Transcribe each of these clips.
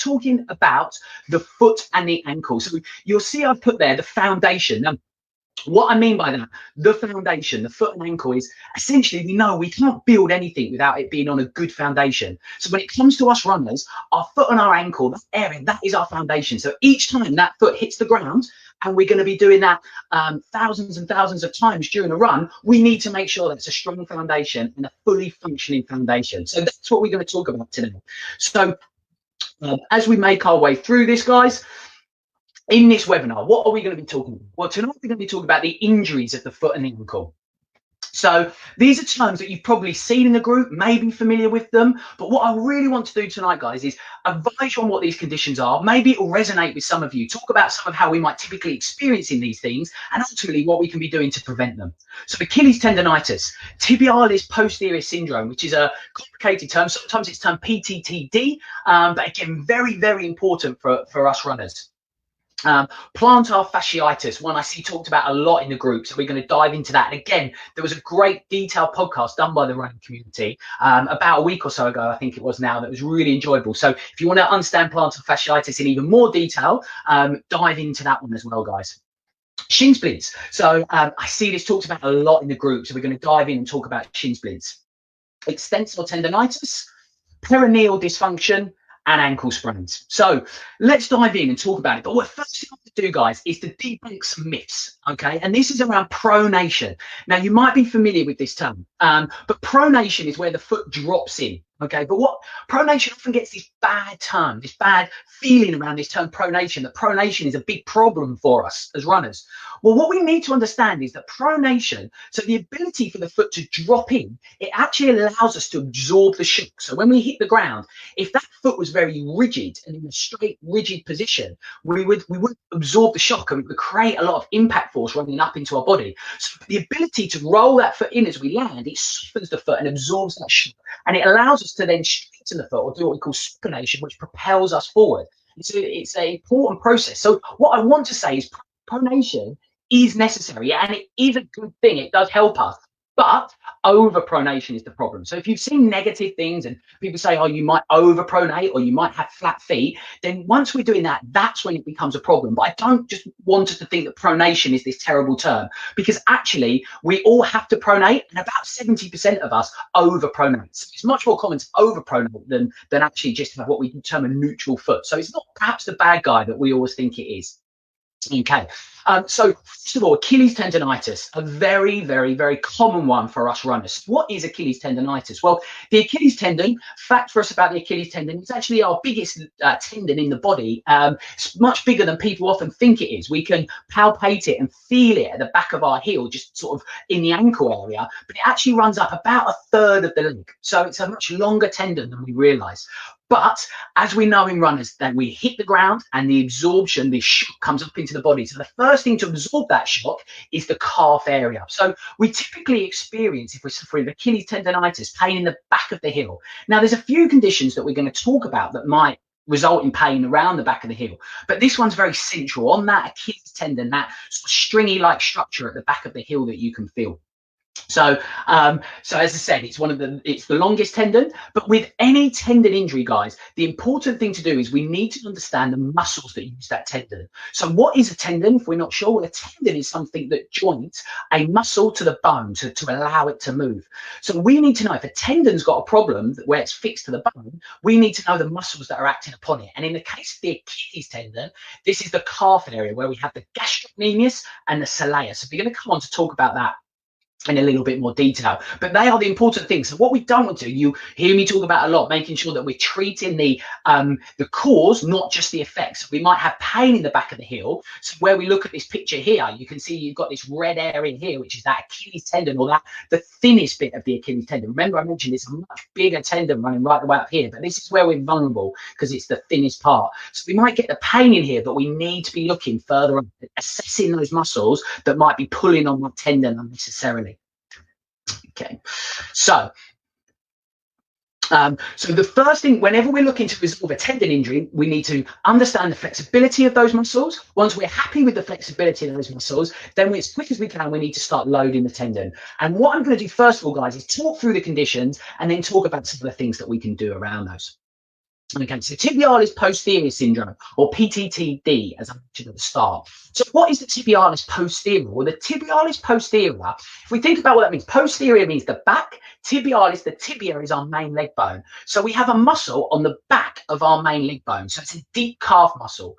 talking about the foot and the ankle. So you'll see I've put there the foundation. Now, what I mean by that, the foundation, the foot and ankle, is essentially we know we can't build anything without it being on a good foundation. So when it comes to us runners, our foot and our ankle, that area, that is our foundation. So each time that foot hits the ground, and we're going to be doing that thousands and thousands of times during a run, we need to make sure that it's a strong foundation and a fully functioning foundation. So that's what we're going to talk about today. So as we make our way through this, guys, in this webinar, what are we going to be talking about? Well, tonight we're going to be talking about the injuries of the foot and the ankle. So these are terms that you've probably seen in the group, may be familiar with them. But what I really want to do tonight, guys, is advise you on what these conditions are. Maybe it will resonate with some of you. Talk about some of how we might typically experience in these things, and ultimately what we can be doing to prevent them. So Achilles tendinitis, tibialis posterior syndrome, which is a complicated term. Sometimes it's termed PTTD, but again, very, very important for us runners. Plantar fasciitis, one I see talked about a lot in the group, so we're going to dive into that. And again, there was a great detailed podcast done by the running community about a week or so ago, I think it was now, that was really enjoyable. So if you want to understand plantar fasciitis in even more detail, dive into that one as well, guys. Shin splints. So I see this talked about a lot in the group, so we're going to dive in and talk about shin splints. Extensor tendinitis, peroneal dysfunction, and ankle sprains. So let's dive in and talk about it. But what first thing I have to do, guys, is to debunk some myths, okay? And this is around pronation. Now, you might be familiar with this term, but pronation is where the foot drops in, okay? But what pronation often gets this bad term, this bad feeling around this term pronation, that pronation is a big problem for us as runners. Well, what we need to understand is that pronation, so the ability for the foot to drop in, it actually allows us to absorb the shock. So when we hit the ground, if that foot was very rigid and in a straight, rigid position, we would absorb the shock, and it would create a lot of impact force running up into our body. So the ability to roll that foot in as we land, it softens the foot and absorbs that shock, and it allows us to then straighten the foot, or do what we call supination, which propels us forward. It's an important process. So what I want to say is pronation is necessary, and it is a good thing. It does help us. But overpronation is the problem. So if you've seen negative things and people say, oh, you might overpronate or you might have flat feet, then once we're doing that, that's when it becomes a problem. But I don't just want us to think that pronation is this terrible term, because actually we all have to pronate, and about 70% of us overpronate. So it's much more common to overpronate than actually just have what we term a neutral foot. So it's not perhaps the bad guy that we always think it is. Okay, so first of all, Achilles tendinitis, a very, very, very common one for us runners. What is Achilles tendinitis? Well, the Achilles tendon, fact for us about the Achilles tendon, it's actually our biggest tendon in the body. It's much bigger than people often think it is. We can palpate it and feel it at the back of our heel, just sort of in the ankle area, but it actually runs up about a third of the leg. So it's a much longer tendon than we realize. But as we know in runners, then we hit the ground and the absorption, the shock comes up into the body. So the first thing to absorb that shock is the calf area. So we typically experience, if we're suffering Achilles tendinitis, pain in the back of the heel. Now, there's a few conditions that we're going to talk about that might result in pain around the back of the heel, but this one's very central on that Achilles tendon, that sort of stringy-like structure at the back of the heel that you can feel. So as I said, it's the longest tendon. But with any tendon injury, guys, the important thing to do is we need to understand the muscles that use that tendon. So what is a tendon? If we're not sure, well, a tendon is something that joins a muscle to the bone to allow it to move. So we need to know if a tendon's got a problem where it's fixed to the bone, we need to know the muscles that are acting upon it. And in the case of the Achilles tendon, this is the calf area where we have the gastrocnemius and the soleus. So we're going to come on to talk about that in a little bit more detail, but they are the important things. So what we don't want to, you hear me talk about a lot, making sure that we're treating the cause, not just the effects. We might have pain in the back of the heel. So where we look at this picture here, you can see you've got this red area here, which is that Achilles tendon, or the thinnest bit of the Achilles tendon. Remember, I mentioned it's a much bigger tendon running right the way up here, but this is where we're vulnerable because it's the thinnest part. So we might get the pain in here, but we need to be looking further up, assessing those muscles that might be pulling on that tendon unnecessarily. Okay, so the first thing, whenever we're looking to resolve a tendon injury, we need to understand the flexibility of those muscles. Once we're happy with the flexibility of those muscles, then as quick as we can, we need to start loading the tendon. And what I'm going to do first of all, guys, is talk through the conditions and then talk about some of the things that we can do around those. Okay, so tibialis posterior syndrome, or PTTD, as I mentioned at the start. So what is the tibialis posterior? Well, the tibialis posterior, if we think about what that means, posterior means the back, tibialis, the tibia is our main leg bone. So we have a muscle on the back of our main leg bone. So it's a deep calf muscle.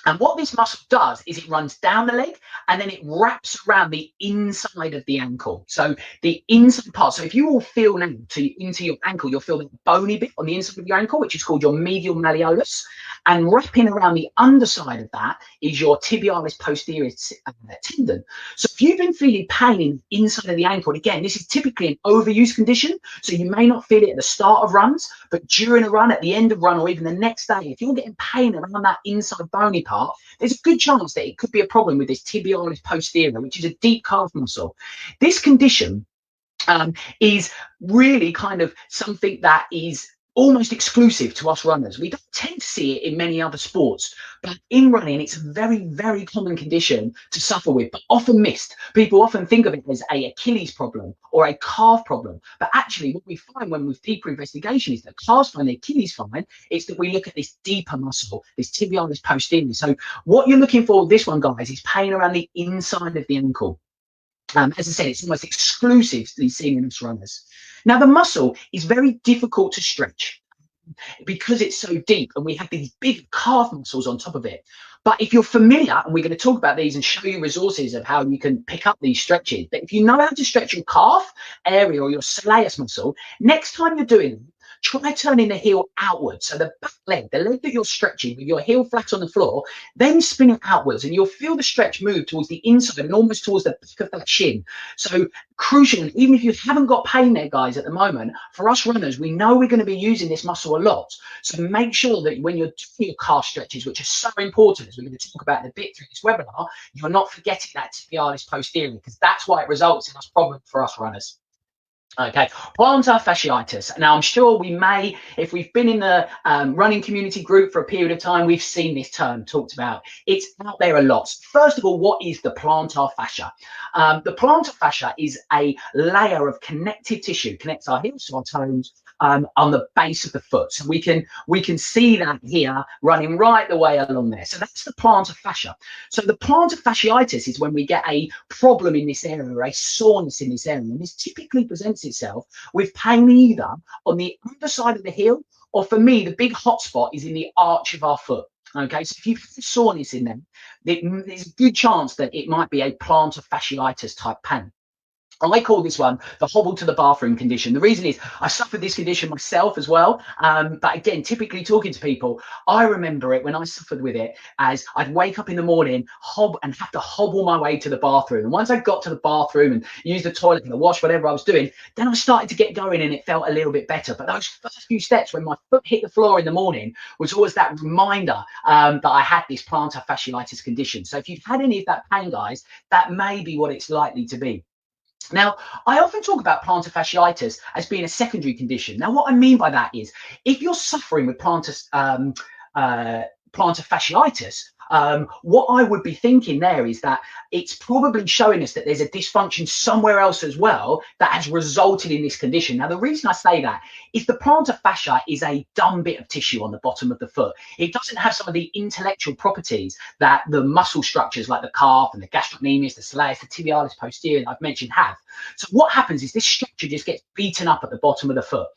And what this muscle does is it runs down the leg and then it wraps around the inside of the ankle. So the inside part. So if you all feel now into your ankle, you'll feel the bony bit on the inside of your ankle, which is called your medial malleolus. And wrapping around the underside of that is your tibialis posterior tendon. So if you've been feeling pain inside of the ankle, and again, this is typically an overuse condition. So you may not feel it at the start of runs, but during a run, at the end of run, or even the next day, if you're getting pain around that inside bony part, there's a good chance that it could be a problem with this tibialis posterior, which is a deep calf muscle. This condition is really kind of something that is almost exclusive to us runners. We don't tend to see it in many other sports, but in running, it's a very, very common condition to suffer with, but often missed. People often think of it as a Achilles problem or a calf problem, but actually what we find when with deeper investigation is that calves fine, the Achilles fine. It's that we look at this deeper muscle, this tibialis posterior. So what you're looking for with this one, guys, is pain around the inside of the ankle. As I said, it's almost exclusively seen in us runners. Now, the muscle is very difficult to stretch because it's so deep and we have these big calf muscles on top of it. But if you're familiar, and we're going to talk about these and show you resources of how you can pick up these stretches, but if you know how to stretch your calf area or your soleus muscle, next time you're doing it, try turning the heel outwards. So the back leg, the leg that you're stretching with your heel flat on the floor, then spin it outwards and you'll feel the stretch move towards the inside and almost towards the back of that shin. So crucial, even if you haven't got pain there, guys, at the moment, for us runners, we know we're going to be using this muscle a lot. So make sure that when you're doing your calf stretches, which are so important, as we're going to talk about in a bit through this webinar, you're not forgetting that tibialis posterior, because that's why it results in us problem for us runners. Okay, plantar fasciitis. Now, I'm sure we may, if we've been in the running community group for a period of time, we've seen this term talked about. It's out there a lot. First of all, what is the plantar fascia? The plantar fascia is a layer of connective tissue, connects our heels to our toes, on the base of the foot. So we can see that here running right the way along there. So that's the plantar fascia. So the plantar fasciitis is when we get a problem in this area, or a soreness in this area. And this typically presents itself with pain either on the underside of the heel, or for me, the big hot spot is in the arch of our foot. Okay, so if you've got soreness in them, there's a good chance that it might be a plantar fasciitis type pain. I call this one the hobble to the bathroom condition. The reason is I suffered this condition myself as well. But again, typically talking to people, I remember it when I suffered with it as I'd wake up in the morning, and have to hobble my way to the bathroom. And once I got to the bathroom and used the toilet and the wash, whatever I was doing, then I started to get going and it felt a little bit better. But those first few steps when my foot hit the floor in the morning was always that reminder that I had this plantar fasciitis condition. So if you've had any of that pain, guys, that may be what it's likely to be. Now, I often talk about plantar fasciitis as being a secondary condition. Now, what I mean by that is if you're suffering with plantar fasciitis, what I would be thinking there is that it's probably showing us that there's a dysfunction somewhere else as well that has resulted in this condition. Now, the reason I say that is the plantar fascia is a dumb bit of tissue on the bottom of the foot. It doesn't have some of the intellectual properties that the muscle structures like the calf and the gastrocnemius, the soleus, the tibialis posterior that I've mentioned have. So what happens is this structure just gets beaten up at the bottom of the foot.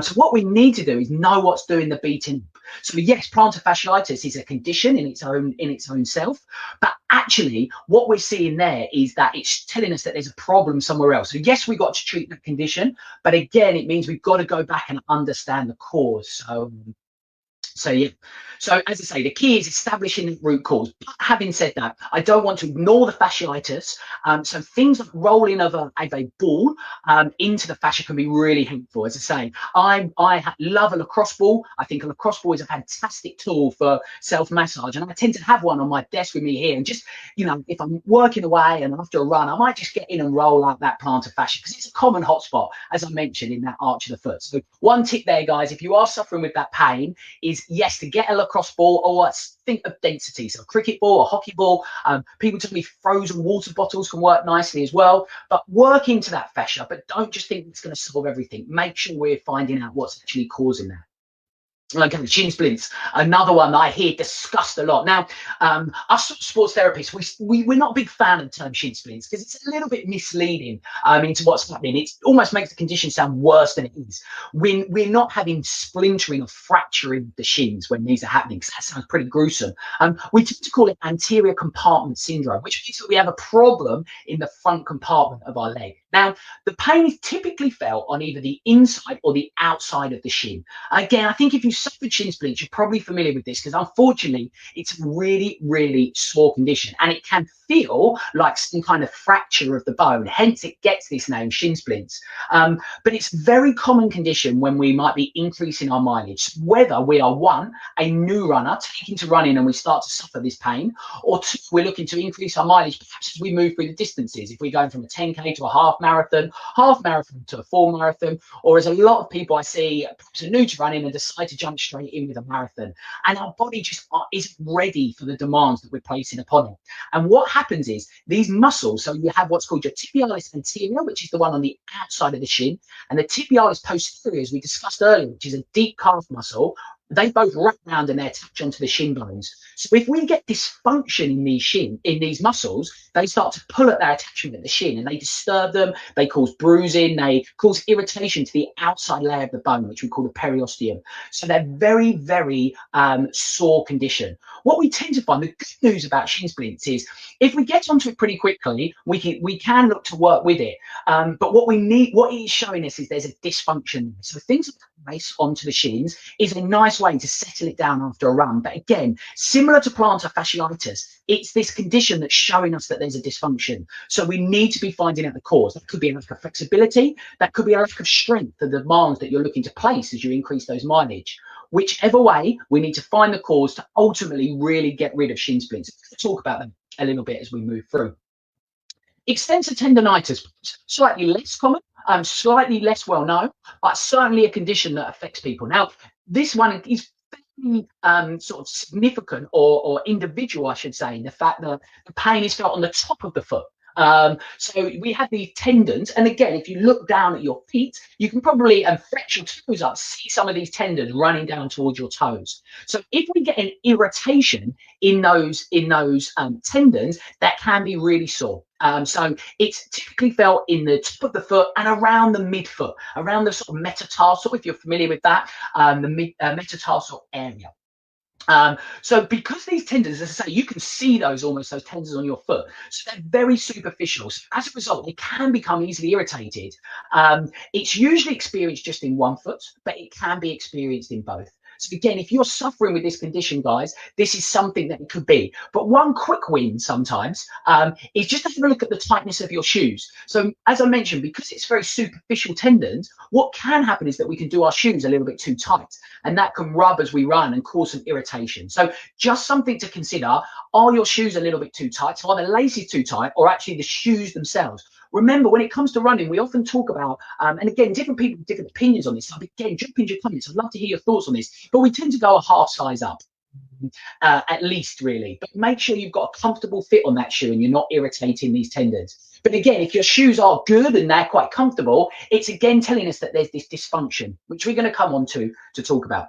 So what we need to do is know what's doing the beating. So yes, plantar fasciitis is a condition in its own self, but actually what we're seeing there is that it's telling us that there's a problem somewhere else. So yes, we've got to treat that condition, but again, it means we've got to go back and understand the cause. So yeah, so as I say, the key is establishing the root cause. But having said that, I don't want to ignore the fasciitis. So things like rolling of a ball into the fascia can be really helpful. As I say, I love a lacrosse ball. I think a lacrosse ball is a fantastic tool for self-massage, and I tend to have one on my desk with me here. And just, you know, if I'm working away and after a run, I might just get in and roll out that plantar fascia because it's a common hotspot, as I mentioned, in that arch of the foot. So one tip there, guys, if you are suffering with that pain, is yes, to get a lacrosse ball, or think of density. So a cricket ball, a hockey ball. People tell me frozen water bottles can work nicely as well. But work into that fascia, but don't just think it's going to solve everything. Make sure we're finding out what's actually causing that. Okay, shin splints, another one that I hear discussed a lot. Now, us sports therapists, we're not a big fan of the term shin splints because it's a little bit misleading into what's happening. It almost makes the condition sound worse than it is. We're not having splintering or fracturing the shins when these are happening, because that sounds pretty gruesome. We tend to call it anterior compartment syndrome, which means that we have a problem in the front compartment of our leg. Now, the pain is typically felt on either the inside or the outside of the shin. Again, I think if you suffered shin splints, you're probably familiar with this, because unfortunately, it's a really, really sore condition, and it can feel like some kind of fracture of the bone. Hence, it gets this name, shin splints. But it's a very common condition when we might be increasing our mileage, whether we are one, a new runner taking to running and we start to suffer this pain, or two, we're looking to increase our mileage perhaps as we move through the distances. If we're going from a 10K to a half marathon to a full marathon, or as a lot of people I see perhaps are new to running and decide to jump straight in with a marathon, and our body just isn't ready for the demands that we're placing upon it. And what happens is these muscles, so you have what's called your tibialis anterior, which is the one on the outside of the shin, and the tibialis posterior, as we discussed earlier, which is a deep calf muscle. They both wrap around and they attach onto the shin bones. So if we get dysfunction in these muscles, they start to pull at their attachment at the shin and they disturb them. They cause bruising. They cause irritation to the outside layer of the bone, which we call the periosteum. So they're very, very sore condition. What we tend to find, the good news about shin splints is if we get onto it pretty quickly, we can look to work with it. But what it is showing us is there's a dysfunction. So things that race onto the shins is a nice way to settle it down after a run. But again, similar to plantar fasciitis, it's this condition that's showing us that there's a dysfunction. So we need to be finding out the cause. That could be a lack of flexibility. That could be a lack of strength, the demands that you're looking to place as you increase those mileage. Whichever way, we need to find the cause to ultimately really get rid of shin splints. We'll talk about them a little bit as we move through. Extensor tendinitis, slightly less common, slightly less well known, but certainly a condition that affects people. Now, this one is very sort of significant or individual, I should say, in the fact that the pain is felt on the top of the foot. So we have these tendons, and again, if you look down at your feet, you can probably flex your toes up, see some of these tendons running down towards your toes. So if we get an irritation in those tendons, that can be really sore. So it's typically felt in the top of the foot and around the midfoot, around the sort of metatarsal, if you're familiar with that, the metatarsal area. So because these tendons, as I say, you can see those tendons on your foot. So they're very superficial. So as a result, they can become easily irritated. It's usually experienced just in one foot, but it can be experienced in both. So again, if you're suffering with this condition, guys, this is something that it could be. But one quick win sometimes is just to have a look at the tightness of your shoes. So as I mentioned, because it's very superficial tendons, what can happen is that we can do our shoes a little bit too tight, and that can rub as we run and cause some irritation. So just something to consider: are your shoes a little bit too tight? So are the laces too tight, or actually the shoes themselves? Remember, when it comes to running, we often talk about, and again, different people have different opinions on this. So again, jump into your comments. I'd love to hear your thoughts on this. But we tend to go a half size up, at least, really. But make sure you've got a comfortable fit on that shoe and you're not irritating these tendons. But again, if your shoes are good and they're quite comfortable, it's again telling us that there's this dysfunction, which we're going to come on to talk about.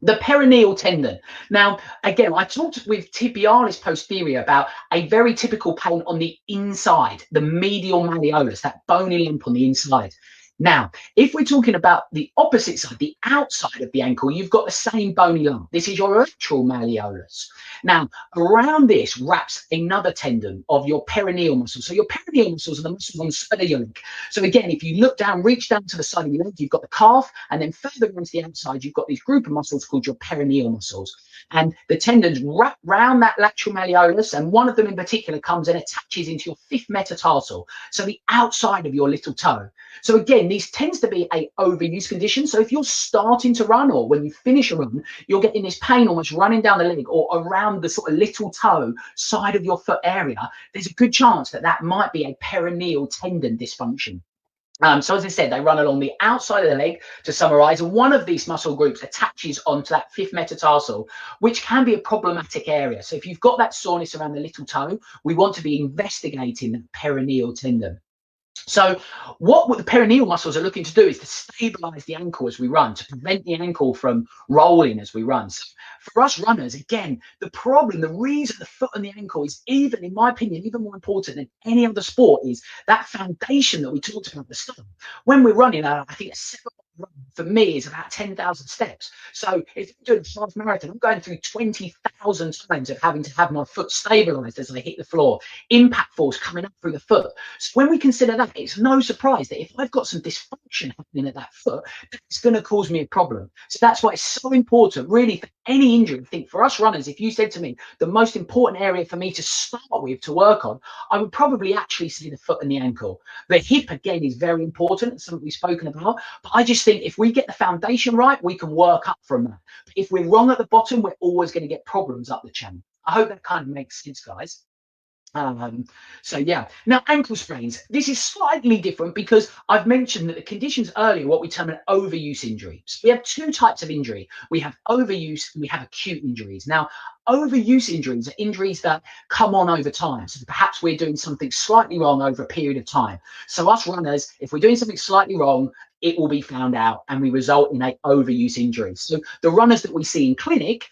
The peroneal tendon. Now, again, I talked with tibialis posterior about a very typical pain on the inside, the medial malleolus, that bony lump on the inside. Now, if we're talking about the opposite side, the outside of the ankle, you've got the same bony lump. This is your lateral malleolus. Now, around this wraps another tendon of your peroneal muscle. So your peroneal muscles are the muscles on the side of your leg. So again, if you look down, reach down to the side of your leg, you've got the calf, and then further around to the outside, you've got these group of muscles called your peroneal muscles. And the tendons wrap around that lateral malleolus, and one of them in particular comes and attaches into your fifth metatarsal, so the outside of your little toe. So again, these tends to be a overuse condition. So if you're starting to run, or when you finish a run, you're getting this pain almost running down the leg or around the sort of little toe side of your foot area, there's a good chance that that might be a peroneal tendon dysfunction. So as I said, they run along the outside of the leg, to summarize, and one of these muscle groups attaches onto that fifth metatarsal, which can be a problematic area. So if you've got that soreness around the little toe, we want to be investigating that peroneal tendon. So what the peroneal muscles are looking to do is to stabilize the ankle as we run, to prevent the ankle from rolling as we run. So for us runners, again, the problem, the reason the foot and the ankle is even, in my opinion, even more important than any other sport is that foundation that we talked about at the start. When we're running, I think a 7-mile run for me is about 10,000 steps. So if I'm doing a half marathon, I'm going through 20,000 times of having to have my foot stabilized as I hit the floor, impact force coming up through the foot. So when we consider that, it's no surprise that if I've got some dysfunction happening at that foot, it's going to cause me a problem. So that's why it's so important, really, for any injury. I think for us runners, if you said to me, the most important area for me to start with to work on, I would probably actually say the foot and the ankle. The hip, again, is very important. It's something we've spoken about. But I just think if we get the foundation right, we can work up from that. But if we're wrong at the bottom, we're always going to get problems up the channel. I hope that kind of makes sense, guys. So yeah, now ankle sprains, this is slightly different because I've mentioned that the conditions earlier, what we term an overuse injury. So we have two types of injury. We have overuse and we have acute injuries. Now, overuse injuries are injuries that come on over time. So perhaps we're doing something slightly wrong over a period of time. So us runners, if we're doing something slightly wrong, it will be found out and we result in a overuse injury. So the runners that we see in clinic,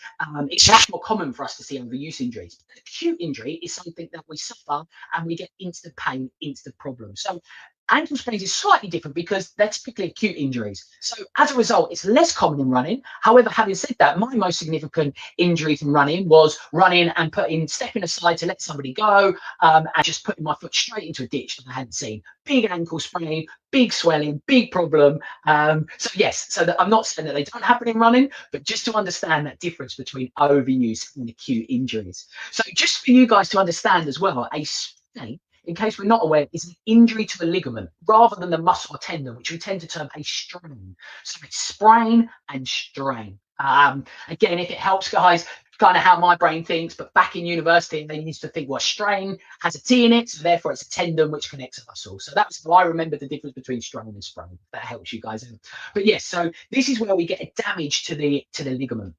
it's much more common for us to see overuse injuries. Acute injury is something that we suffer and we get instant pain, instant problems. So ankle sprains is slightly different because they're typically acute injuries. So as a result, it's less common in running. However, having said that, my most significant injury from running was running and stepping aside to let somebody go, and just putting my foot straight into a ditch that I hadn't seen. Big ankle sprain, big swelling, big problem. So yes, so that I'm not saying that they don't happen in running, but just to understand that difference between overuse and acute injuries. So just for you guys to understand as well, a sprain, in case we're not aware, is an injury to the ligament rather than the muscle or tendon, which we tend to term a strain. So it's sprain and strain. Again, if it helps, guys, kind of how my brain thinks, but back in university, they used to think, well, strain has a T in it, so therefore it's a tendon which connects a muscle. So that's how I remember the difference between strain and sprain. That helps you guys out. But yes, so this is where we get a damage to the ligament.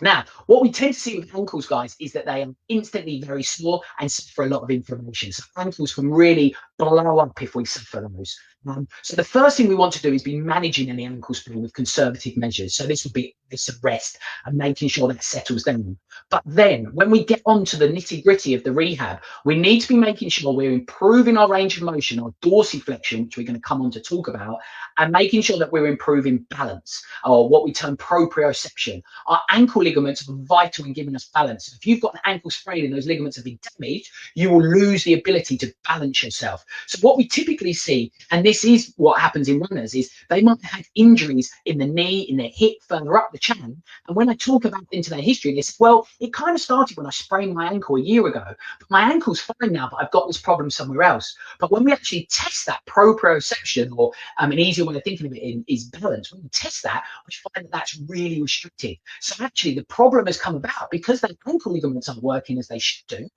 Now, what we tend to see with ankles, guys, is that they are instantly very sore and suffer a lot of inflammation. So ankles can really blow up if we suffer those. So the first thing we want to do is be managing any ankle sprain with conservative measures. So this would be some rest and making sure that settles down. But then when we get on to the nitty gritty of the rehab, we need to be making sure we're improving our range of motion, our dorsiflexion, which we're going to come on to talk about, and making sure that we're improving balance, or what we term proprioception. Our ankle ligaments are vital in giving us balance. If you've got an ankle sprain and those ligaments have been damaged, you will lose the ability to balance yourself. So what we typically see, and this is what happens in runners, is they might have had injuries in the knee, in their hip, further up the channel. And when I talk about into their history, they say, well, it kind of started when I sprained my ankle a year ago, but my ankle's fine now, but I've got this problem somewhere else. But when we actually test that proprioception, or an easier way of thinking of it is balance, when we test that, we find that that's really restricted. So actually the problem has come about because the ankle ligaments aren't working as they should do.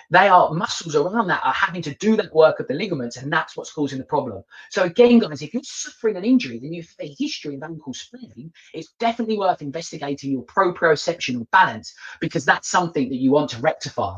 They are muscles around that are having to do that work of the ligaments, and that's what's causing the problem. So again, guys, if you're suffering an injury, then you have a history of ankle sprain, it's definitely worth investigating your proprioception or balance, because that's something that you want to rectify.